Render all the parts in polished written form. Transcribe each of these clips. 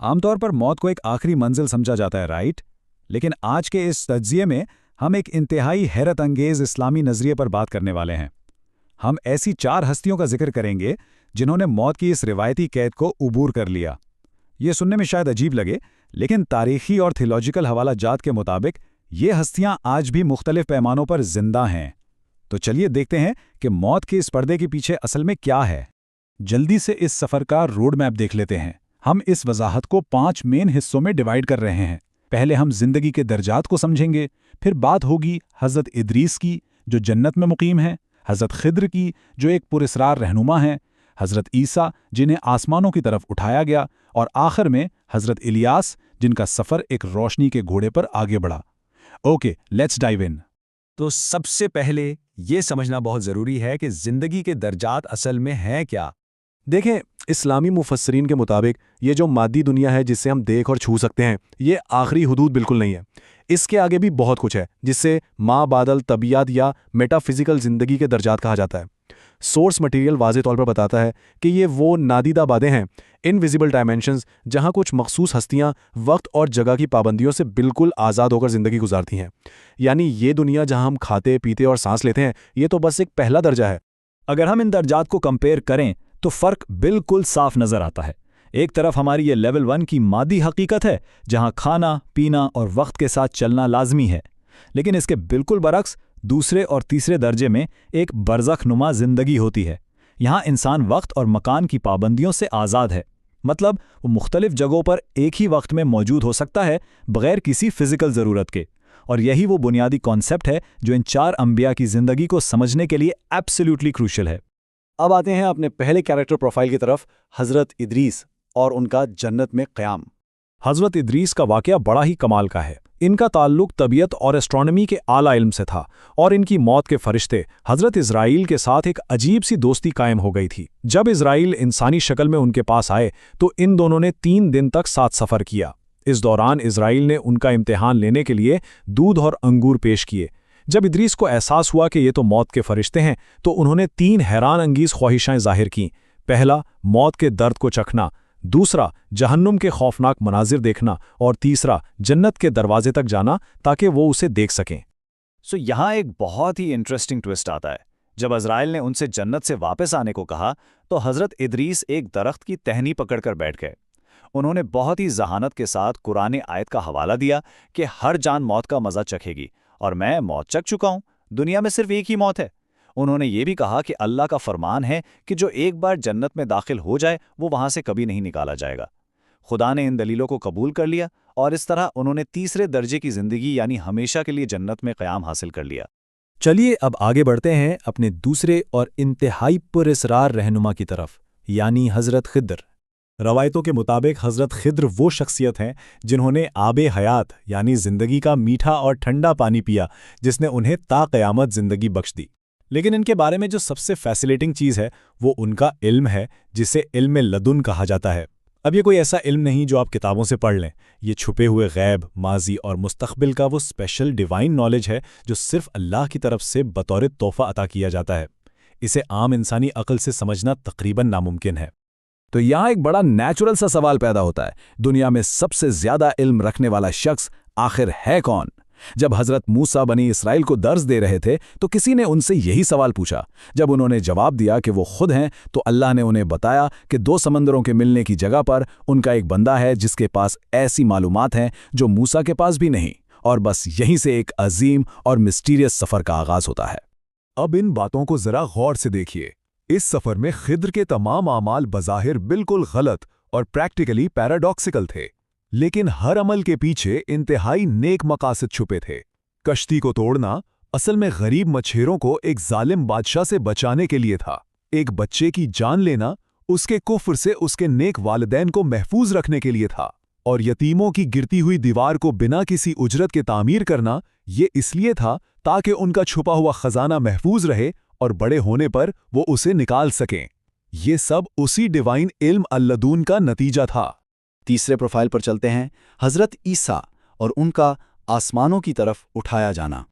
आमतौर पर मौत को एक आखिरी मंजिल समझा जाता है, राइट? लेकिन आज के इस तज्जिये में हम एक इंतहाई हैरत अंगेज इस्लामी नज़रिए पर बात करने वाले हैं। हम ऐसी 4 हस्तियों का जिक्र करेंगे जिन्होंने मौत की इस रिवायती कैद को उबूर कर लिया। ये सुनने में शायद अजीब लगे, लेकिन तारीखी और थियोलॉजिकल हवाला जात के मुताबिक ये हस्तियां आज भी मुख्तलिफ पैमानों पर जिंदा हैं। तो चलिए देखते हैं कि मौत के इस पर्दे के पीछे असल में क्या है। जल्दी से इस सफ़र का रोड मैप देख लेते हैं। हम इस वजाहत को 5 मेन हिस्सों में डिवाइड कर रहे हैं। पहले हम जिंदगी के दर्जात को समझेंगे, फिर बात होगी हज़रत इदरीस की जो जन्नत में मुकीम है, हज़रत खिद्र की जो एक पुरस्रार रहनुमा हैं, हज़रत ईसा जिन्हें आसमानों की तरफ उठाया गया, और आखिर में हज़रत इलियास जिनका सफ़र एक रोशनी के घोड़े पर आगे बढ़ा। Okay, let's dive in. तो सबसे पहले ये समझना बहुत ज़रूरी है कि ज़िंदगी के दर्जात असल में हैं क्या। देखें, इस्लामी मुफस्सरीन के मुताबिक ये जो मादी दुनिया है जिसे हम देख और छू सकते हैं, ये आखिरी हुदूद बिल्कुल नहीं है। इसके आगे भी बहुत कुछ है जिससे माँ बादल तबीयत या मेटाफिजिकल ज़िंदगी के दर्जात कहा जाता है। सोर्स मटेरियल वाज़े तौर पर बताता है कि ये वो नादीदा बातें हैं, इनविजिबल डायमेंशंस, जहाँ कुछ मखसूस हस्तियाँ वक्त और जगह की पाबंदियों से बिल्कुल आज़ाद होकर ज़िंदगी गुजारती हैं। यानी ये दुनिया जहाँ हम खाते पीते और सांस लेते हैं, ये तो बस एक पहला दर्जा है। अगर हम इन दर्जात को कंपेयर करें तो फ़र्क बिल्कुल साफ नज़र आता है। एक तरफ हमारी ये लेवल 1 की मादी हकीकत है जहाँ खाना पीना और वक्त के साथ चलना लाजमी है, लेकिन इसके बिल्कुल बरक्स दूसरे और तीसरे दर्जे में एक बरज़ख नुमा ज़िंदगी होती है। यहाँ इंसान वक्त और मकान की पाबंदियों से आज़ाद है, मतलब वो मुख्तलिफ जगहों पर एक ही वक्त में मौजूद हो सकता है बग़ैर किसी फ़िज़िकल ज़रूरत के। और यही वो बुनियादी कॉन्सेप्ट है जो इन 4 अंबिया की ज़िंदगी को समझने के लिए एब्सोल्युटली क्रूशल है। अब आते हैं अपने पहले कैरेक्टर प्रोफाइल की तरफ, हज़रत इदरीस और उनका जन्नत में क़याम। हज़रत इदरीस का वाक़या बड़ा ही कमाल का है। इनका ताल्लुक तबीयत और एस्ट्रोनॉमी के आला इल्म से था, और इनकी मौत के फरिश्ते हज़रत इज़राइल के साथ एक अजीब सी दोस्ती कायम हो गई थी। जब इज़राइल इंसानी शक्ल में उनके पास आए तो इन दोनों ने 3 दिन तक साथ सफ़र किया। इस दौरान इज़राइल ने उनका इम्तिहान लेने के लिए दूध और अंगूर पेश किए। जब इदरीस को एहसास हुआ कि ये तो मौत के फरिश्ते हैं, तो उन्होंने 3 हैरान अंगीज़ ख्वाहिशाएं ज़ाहिर कीं। पहला, मौत के दर्द को चखना, दूसरा, जहन्नुम के खौफनाक मनाजिर देखना, और तीसरा, जन्नत के दरवाजे तक जाना ताकि वो उसे देख सकें। यहाँ एक बहुत ही इंटरेस्टिंग ट्विस्ट आता है। जब इज़राइल ने उनसे जन्नत से वापस आने को कहा तो हज़रत इदरीस एक दरख्त की टहनी पकड़कर बैठ गए। उन्होंने बहुत ही ज़हानत के साथ कुरान आयत का हवाला दिया कि हर जान मौत का मज़ा चखेगी, और मैं मौत चख चुका हूँ, दुनिया में सिर्फ एक ही मौत है। उन्होंने ये भी कहा कि अल्लाह का फरमान है कि जो एक बार जन्नत में दाखिल हो जाए वो वहाँ से कभी नहीं निकाला जाएगा। खुदा ने इन दलीलों को कबूल कर लिया, और इस तरह उन्होंने तीसरे दर्जे की ज़िंदगी यानी हमेशा के लिए जन्नत में क़याम हासिल कर लिया। चलिए अब आगे बढ़ते हैं अपने दूसरे और इंतहाई पुरस्रार रहनुमा की तरफ, यानी हज़रत खिद्र। रवायतों के मुताबिक हज़रत खिद्र वो शख्सियत हैं जिन्होंने आबे हयात यानी ज़िंदगी का मीठा और ठंडा पानी पिया, जिसने उन्हें ता क़यामत ज़िंदगी बख्श दी। लेकिन इनके बारे में जो सबसे फैसिनेटिंग चीज़ है वो उनका इल्म है, जिसे इल्म लदुन कहा जाता है। अब ये कोई ऐसा इल्म नहीं जो आप किताबों से पढ़ लें। ये छुपे हुए गैब, माजी और मुस्तक़बिल का वो स्पेशल डिवाइन नॉलेज है जो सिर्फ अल्लाह की तरफ से बतौर तोहफ़ा अता किया जाता है। इसे आम इंसानी अक़ल से समझना तकरीबन नामुमकिन है। तो यहाँ एक बड़ा नेचुरल सा सवाल पैदा होता है, दुनिया में सबसे ज़्यादा इल्म रखने वाला शख्स आखिर है कौन? जब हज़रत मूसा बनी इसराइल को दर्स दे रहे थे तो किसी ने उनसे यही सवाल पूछा। जब उन्होंने जवाब दिया कि वो खुद हैं, तो अल्लाह ने उन्हें बताया कि 2 समंदरों के मिलने की जगह पर उनका एक बंदा है जिसके पास ऐसी मालूमात हैं जो मूसा के पास भी नहीं, और बस यहीं से एक अजीम और मिस्टीरियस सफ़र का आगाज़ होता है। अब इन बातों को ज़रा गौर से देखिए। इस सफ़र में खिद्र के तमाम आमाल बज़ाहिर बिल्कुल गलत और प्रैक्टिकली पैराडॉक्सिकल थे, लेकिन हर अमल के पीछे इंतहाई नेक मकासद छुपे थे। कश्ती को तोड़ना असल में गरीब मछेरों को एक जालिम बादशाह से बचाने के लिए था। एक बच्चे की जान लेना उसके कुफ्र से उसके नेक वालिदैन को महफूज रखने के लिए था, और यतीमों की गिरती हुई दीवार को बिना किसी उजरत के तामीर करना ये इसलिए था ताकि उनका छुपा हुआ खजाना महफूज रहे और बड़े होने पर वो उसे निकाल सकें। ये सब उसी डिवाइन इल्म अल्लदून का नतीजा था। तीसरे प्रोफाइल पर चलते हैं, हज़रत ईसा और उनका आसमानों की तरफ उठाया जाना।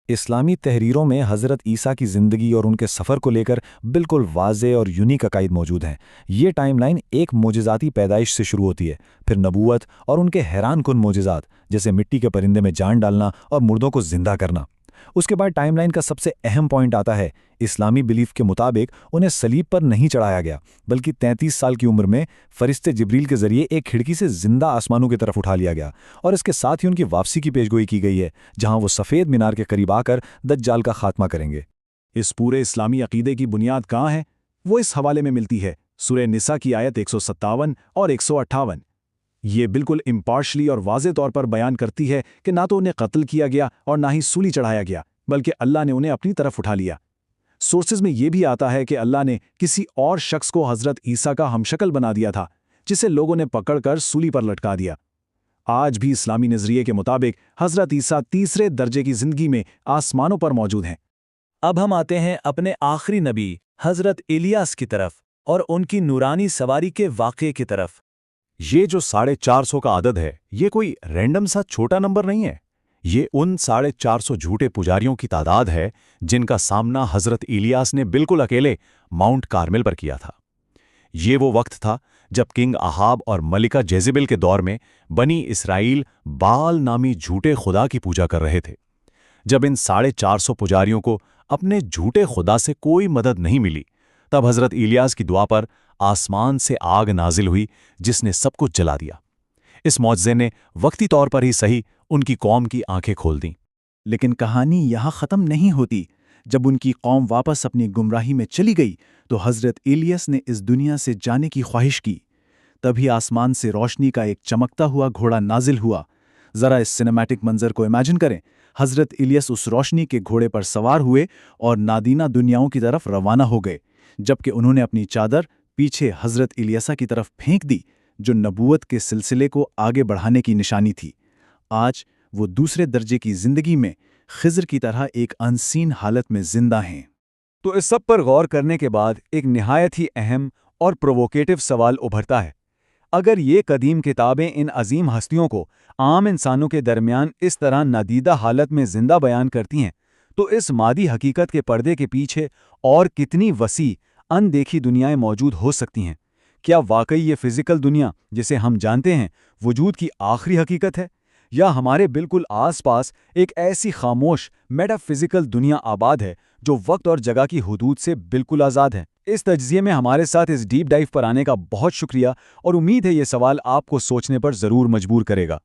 اسلامی تحریروں میں حضرت عیسیٰ کی زندگی اور ان کے سفر کو لے کر بالکل واضح اور یونیک عقائد موجود ہیں۔ یہ ٹائم لائن ایک معجزاتی پیدائش سے شروع ہوتی ہے، پھر نبوت اور ان کے حیران کن معجزات جیسے مٹی کے پرندے میں جان ڈالنا اور مردوں کو زندہ کرنا۔ اس کے بعد ٹائم لائن کا سب سے اہم پوائنٹ آتا ہے۔ اسلامی بلیف کے مطابق انہیں صلیب پر نہیں چڑھایا گیا، بلکہ 33 سال کی عمر میں فرشتے جبریل کے ذریعے ایک کھڑکی سے زندہ آسمانوں کی طرف اٹھا لیا گیا، اور اس کے ساتھ ہی ان کی واپسی کی پیشگوئی کی گئی ہے، جہاں وہ سفید مینار کے قریب آ کر دجال کا خاتمہ کریں گے۔ اس پورے اسلامی عقیدے کی بنیاد کہاں ہے؟ وہ اس حوالے میں ملتی ہے سورہ نساء کی آیت 157 اور 158۔ یہ بالکل امپارشلی اور واضح طور پر بیان کرتی ہے کہ نہ تو انہیں قتل کیا گیا اور نہ ہی سولی چڑھایا گیا، بلکہ اللہ نے انہیں اپنی طرف اٹھا لیا۔ سورسز میں یہ بھی آتا ہے کہ اللہ نے کسی اور شخص کو حضرت عیسیٰ کا ہمشکل بنا دیا تھا، جسے لوگوں نے پکڑ کر سولی پر لٹکا دیا۔ آج بھی اسلامی نظریے کے مطابق حضرت عیسیٰ تیسرے درجے کی زندگی میں آسمانوں پر موجود ہیں۔ اب ہم آتے ہیں اپنے آخری نبی حضرت الیاس کی طرف اور ان کی نورانی سواری کے واقعے کی طرف۔ یہ جو 450 کا عدد ہے، یہ کوئی رینڈم سا چھوٹا نمبر نہیں ہے۔ یہ ان 450 جھوٹے پجاریوں کی تعداد ہے جن کا سامنا حضرت الیاس نے بالکل اکیلے ماؤنٹ کارمل پر کیا تھا۔ یہ وہ وقت تھا جب کنگ احاب اور ملکہ جیزبل کے دور میں بنی اسرائیل بال نامی جھوٹے خدا کی پوجا کر رہے تھے۔ جب ان 450 پجاریوں کو اپنے جھوٹے خدا سے کوئی مدد نہیں ملی، تب حضرت الیاس کی دعا پر آسمان سے آگ نازل ہوئی جس نے سب کچھ جلا دیا۔ اس معجزے نے وقتی طور پر ہی صحیح ان کی قوم کی آنکھیں کھول دیں۔ لیکن کہانی یہاں ختم نہیں ہوتی۔ جب ان کی قوم واپس اپنی گمراہی میں چلی گئی تو حضرت الیاس نے اس دنیا سے جانے کی خواہش کی۔ تبھی آسمان سے روشنی کا ایک چمکتا ہوا گھوڑا نازل ہوا۔ ذرا اس سینیمیٹک منظر کو امیجن کریں۔ حضرت الیاس اس روشنی کے گھوڑے پر سوار ہوئے اور نادینہ دنیاؤں کی طرف روانہ ہو گئے، جبکہ انہوں نے اپنی چادر پیچھے حضرت الیاسا کی طرف پھینک دی، جو نبوت کے سلسلے کو آگے بڑھانے کی نشانی تھی۔ آج وہ دوسرے درجے کی زندگی میں خضر کی طرح ایک انسین حالت میں زندہ ہیں۔ تو اس سب پر غور کرنے کے بعد ایک نہایت ہی اہم اور پرووکیٹو سوال ابھرتا ہے۔ اگر یہ قدیم کتابیں ان عظیم ہستیوں کو عام انسانوں کے درمیان اس طرح نادیدہ حالت میں زندہ بیان کرتی ہیں، تو اس مادی حقیقت کے پردے کے پیچھے اور کتنی وسیع اندیکھی دنیائیں موجود ہو سکتی ہیں؟ کیا واقعی یہ فزیکل دنیا جسے ہم جانتے ہیں وجود کی آخری حقیقت ہے، یا ہمارے بالکل آس پاس ایک ایسی خاموش میٹا فزیکل دنیا آباد ہے جو وقت اور جگہ کی حدود سے بالکل آزاد ہے؟ اس تجزیے میں ہمارے ساتھ اس ڈیپ ڈائیو پر آنے کا بہت شکریہ، اور امید ہے یہ سوال آپ کو سوچنے پر ضرور مجبور کرے گا۔